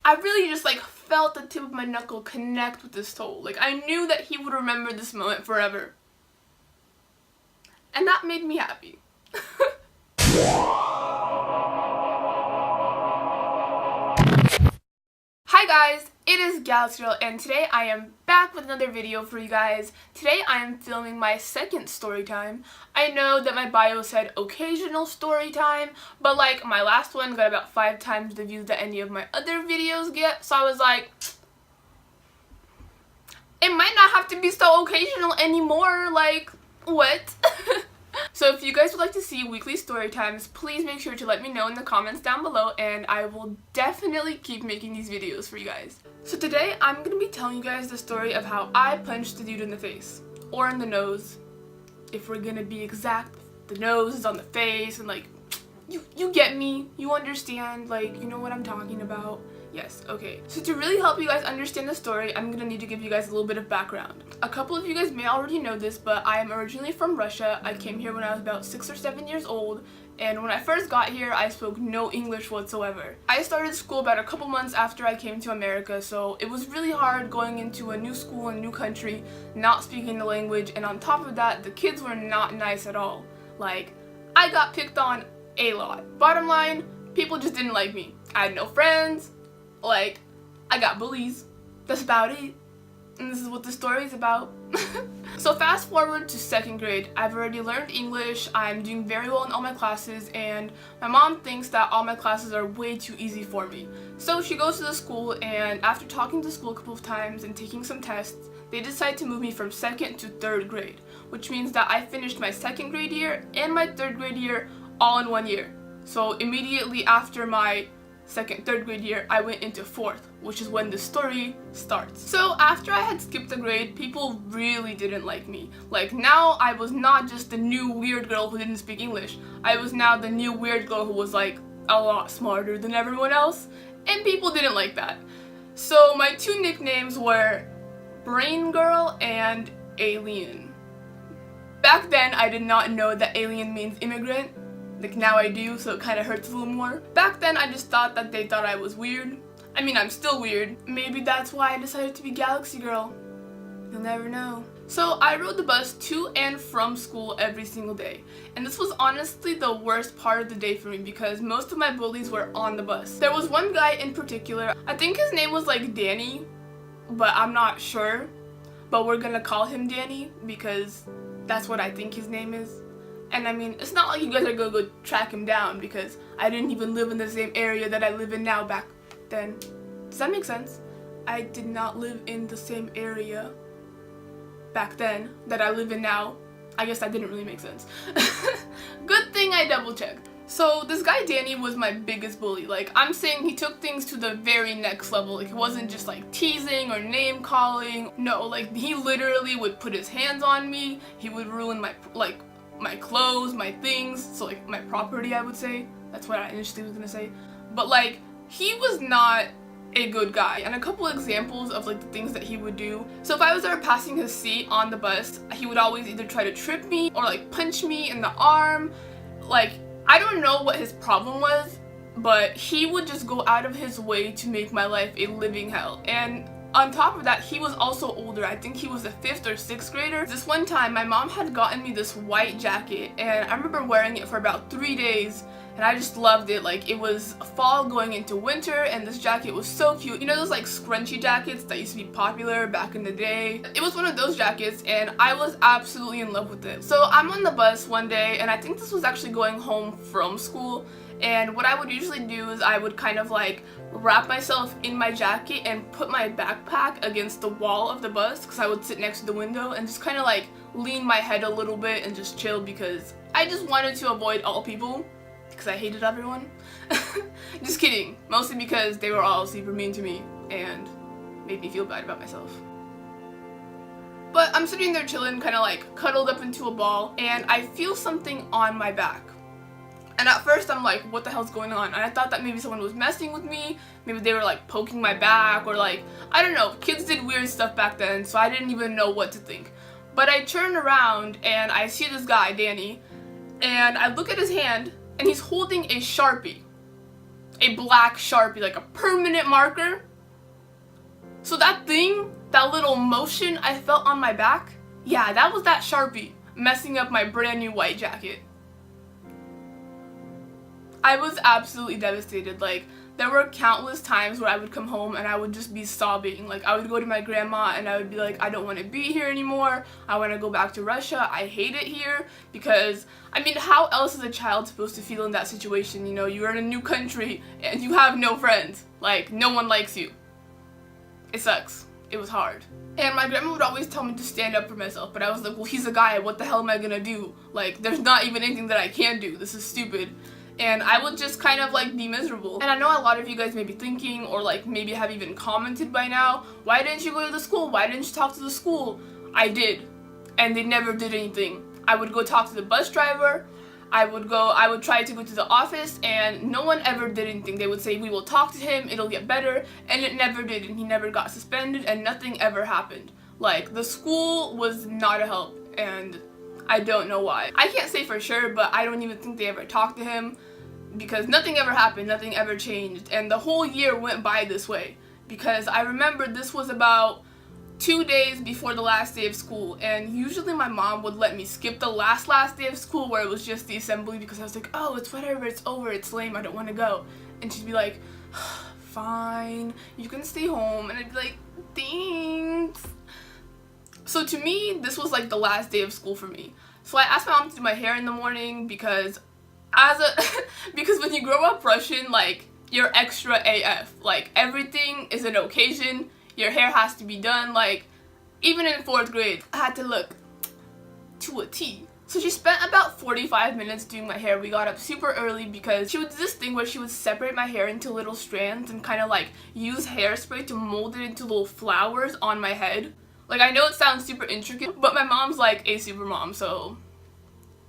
I really just like felt the tip of my knuckle connect with his toe. Like I knew that he would remember this moment forever. And that made me happy. Hi guys, it is Galaxy Girl and today I am back with another video for you guys. Today I am filming my second story time. I know that my bio said occasional story time, but like my last one got about 5 times the views that any of my other videos get, so I was like, it might not have to be so occasional anymore, like, what? So if you guys would like to see weekly story times, please make sure to let me know in the comments down below and I will definitely keep making these videos for you guys. So today I'm going to be telling you guys the story of how I punched the dude in the face. Or in the nose. If we're going to be exact, the nose is on the face and like, you get me, you understand, like, you know what I'm talking about. Yes, okay. So to really help you guys understand the story, I'm gonna need to give you guys a little bit of background. A couple of you guys may already know this, but I am originally from Russia. I came here when I was about 6 or 7 years old, and when I first got here, I spoke no English whatsoever. I started school about a couple months after I came to America, so it was really hard going into a new school in a new country, not speaking the language, and on top of that, the kids were not nice at all. Like, I got picked on a lot. Bottom line, people just didn't like me. I had no friends. Like, I got bullies. That's about it. And this is what the story is about. So fast forward to 2nd grade. I've already learned English. I'm doing very well in all my classes, and my mom thinks that all my classes are way too easy for me. So she goes to the school, and after talking to the school a couple of times and taking some tests, they decide to move me from 2nd to 3rd grade, which means that I finished my 2nd grade year and my 3rd grade year all in 1 year. So immediately after my 2nd, 3rd grade year, I went into 4th, which is when the story starts. So after I had skipped a grade, people really didn't like me. Like, now I was not just the new weird girl who didn't speak English. I was now the new weird girl who was like a lot smarter than everyone else, and people didn't like that. So my 2 nicknames were Brain Girl and Alien. Back then, I did not know that alien means immigrant. Like, now I do, so it kind of hurts a little more. Back then, I just thought that they thought I was weird. I mean, I'm still weird. Maybe that's why I decided to be Galaxy Girl. You'll never know. So I rode the bus to and from school every single day. And this was honestly the worst part of the day for me because most of my bullies were on the bus. There was one guy in particular, I think his name was like Danny, but I'm not sure. But we're gonna call him Danny because that's what I think his name is. And I mean, it's not like you guys are gonna go track him down because I didn't even live in the same area that I live in now back then. Does that make sense? I did not live in the same area back then that I live in now. I guess that didn't really make sense. Good thing I double checked. So this guy Danny was my biggest bully. Like, I'm saying he took things to the very next level. Like, it wasn't just like teasing or name calling. No, like he literally would put his hands on me. He would ruin my clothes, my things, so like my property, I would say. That's what I initially was gonna say. But like, he was not a good guy. And a couple examples of like the things that he would do. So if I was ever passing his seat on the bus, he would always either try to trip me or like punch me in the arm. Like, I don't know what his problem was, but he would just go out of his way to make my life a living hell. And on top of that, he was also older. I think he was a 5th or 6th grader. This one time, my mom had gotten me this white jacket, and I remember wearing it for about 3 days, and I just loved it. Like, it was fall going into winter, and this jacket was so cute. You know those like scrunchy jackets that used to be popular back in the day? It was one of those jackets, and I was absolutely in love with it. So I'm on the bus one day, and I think this was actually going home from school, and what I would usually do is I would kind of like wrap myself in my jacket and put my backpack against the wall of the bus because I would sit next to the window and just kind of like lean my head a little bit and just chill because I just wanted to avoid all people because I hated everyone. Just kidding. Mostly because they were all super mean to me and made me feel bad about myself. But I'm sitting there chilling, kind of like cuddled up into a ball, and I feel something on my back. And at first I'm like, what the hell's going on? And I thought that maybe someone was messing with me. Maybe they were like poking my back or like, I don't know. Kids did weird stuff back then, so I didn't even know what to think. But I turn around and I see this guy, Danny, and I look at his hand and he's holding a Sharpie. a black Sharpie, like a permanent marker. So that thing, that little motion I felt on my back, yeah, that was that Sharpie messing up my brand new white jacket. I was absolutely devastated. Like, there were countless times where I would come home and I would just be sobbing. Like, I would go to my grandma and I would be like, I don't want to be here anymore. I want to go back to Russia. I hate it here. Because, I mean, how else is a child supposed to feel in that situation? You know, you're in a new country and you have no friends. Like, no one likes you. It sucks. It was hard. And my grandma would always tell me to stand up for myself. But I was like, well, he's a guy. What the hell am I going to do? Like, there's not even anything that I can do. This is stupid. And I would just kind of like be miserable. And I know a lot of you guys may be thinking, or like maybe have even commented by now, why didn't you go to the school? Why didn't you talk to the school? I did. And they never did anything. I would go talk to the bus driver. I would try to go to the office, and no one ever did anything. They would say, we will talk to him, it'll get better, and it never did, and he never got suspended, and nothing ever happened. Like, the school was not a help, and I don't know why. I can't say for sure, but I don't even think they ever talked to him, because nothing ever happened, nothing ever changed, and the whole year went by this way. Because I remember this was about 2 days before the last day of school, and usually my mom would let me skip the last day of school where it was just the assembly, because I was like, oh, it's whatever, it's over, it's lame, I don't want to go. And she'd be like, fine, you can stay home, and I'd be like, thanks. So to me, this was like the last day of school for me. So I asked my mom to do my hair in the morning because because when you grow up Russian, like, you're extra AF. Like, everything is an occasion. Your hair has to be done. Like, even in 4th grade, I had to look to a T. So she spent about 45 minutes doing my hair. We got up super early because she would do this thing where she would separate my hair into little strands and kind of like use hairspray to mold it into little flowers on my head. Like, I know it sounds super intricate, but my mom's like a super mom, so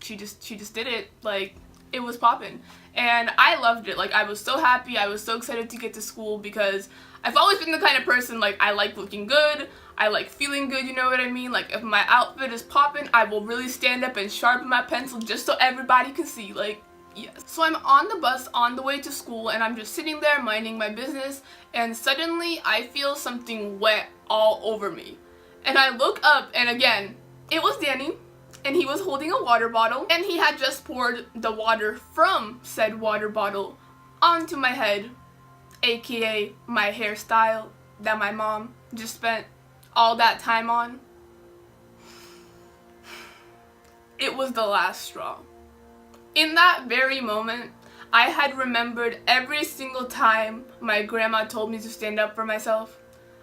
she just did it. Like, it was poppin'. And I loved it. Like, I was so happy. I was so excited to get to school because I've always been the kind of person, like, I like looking good. I like feeling good, you know what I mean? Like, if my outfit is poppin', I will really stand up and sharpen my pencil just so everybody can see. Like, yes. So I'm on the bus on the way to school, and I'm just sitting there minding my business, and suddenly I feel something wet all over me. And I look up, and again, it was Danny. And he was holding a water bottle, and he had just poured the water from said water bottle onto my head, aka my hairstyle that my mom just spent all that time on. It was the last straw. In that very moment, I had remembered every single time my grandma told me to stand up for myself.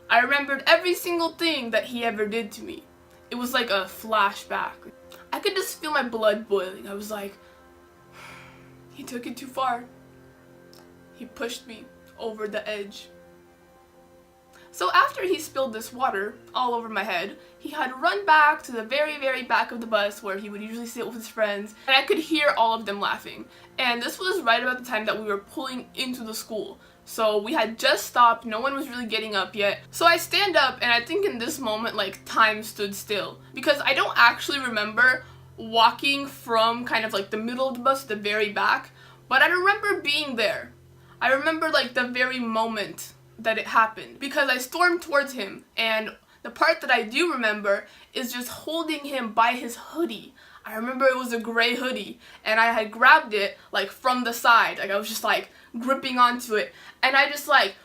I remembered every single thing that he ever did to me. It was like a flashback. I could just feel my blood boiling. I was like, he took it too far. He pushed me over the edge. So after he spilled this water all over my head, he had run back to the very, very back of the bus where he would usually sit with his friends, and I could hear all of them laughing. And this was right about the time that we were pulling into the school. So we had just stopped, no one was really getting up yet. So I stand up, and I think in this moment, like, time stood still. Because I don't actually remember walking from kind of like the middle of the bus to the very back, but I remember being there. I remember like the very moment that it happened, because I stormed towards him, and the part that I do remember is just holding him by his hoodie. I remember it was a gray hoodie, and I had grabbed it like from the side, like I was just like gripping onto it, and I just like,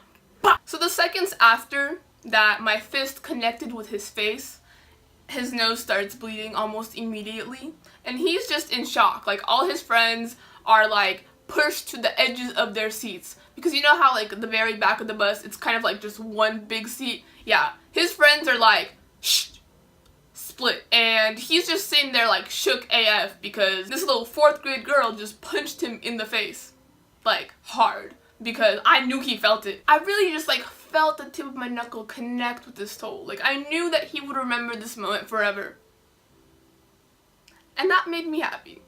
bah! So the seconds after that my fist connected with his face, his nose starts bleeding almost immediately, and he's just in shock. Like, all his friends are like pushed to the edges of their seats, because you know how like the very back of the bus, it's kind of like just one big seat. Yeah, his friends are like, shh, split, and he's just sitting there like shook AF because this little 4th grade girl just punched him in the face, like hard, because I knew he felt it. I really just like felt the tip of my knuckle connect with his toe. Like, I knew that he would remember this moment forever, and that made me happy.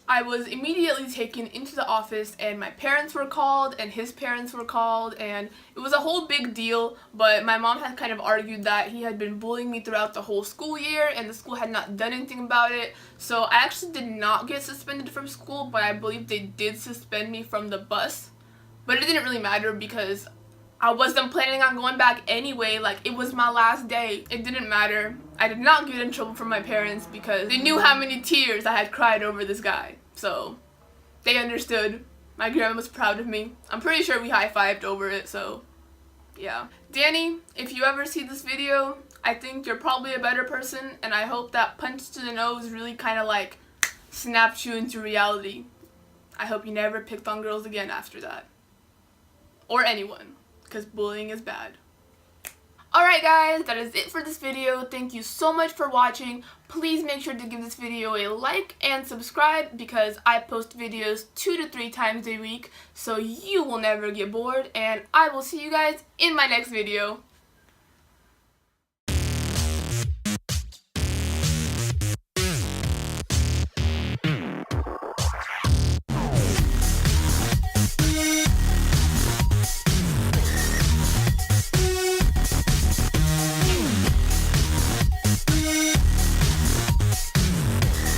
I was immediately taken into the office, and my parents were called and his parents were called, and it was a whole big deal. But my mom had kind of argued that he had been bullying me throughout the whole school year and the school had not done anything about it. So I actually did not get suspended from school, but I believe they did suspend me from the bus. But it didn't really matter because I wasn't planning on going back anyway. Like, it was my last day. It didn't matter. I did not get in trouble from my parents because they knew how many tears I had cried over this guy. So they understood. My grandma was proud of me. I'm pretty sure we high-fived over it, so yeah. Danny, if you ever see this video, I think you're probably a better person, and I hope that punch to the nose really kind of like snapped you into reality. I hope you never picked on girls again after that. Or anyone, because bullying is bad. Alright guys, that is it for this video. Thank you so much for watching. Please make sure to give this video a like and subscribe because I post videos 2 to 3 times a week, so you will never get bored, and I will see you guys in my next video.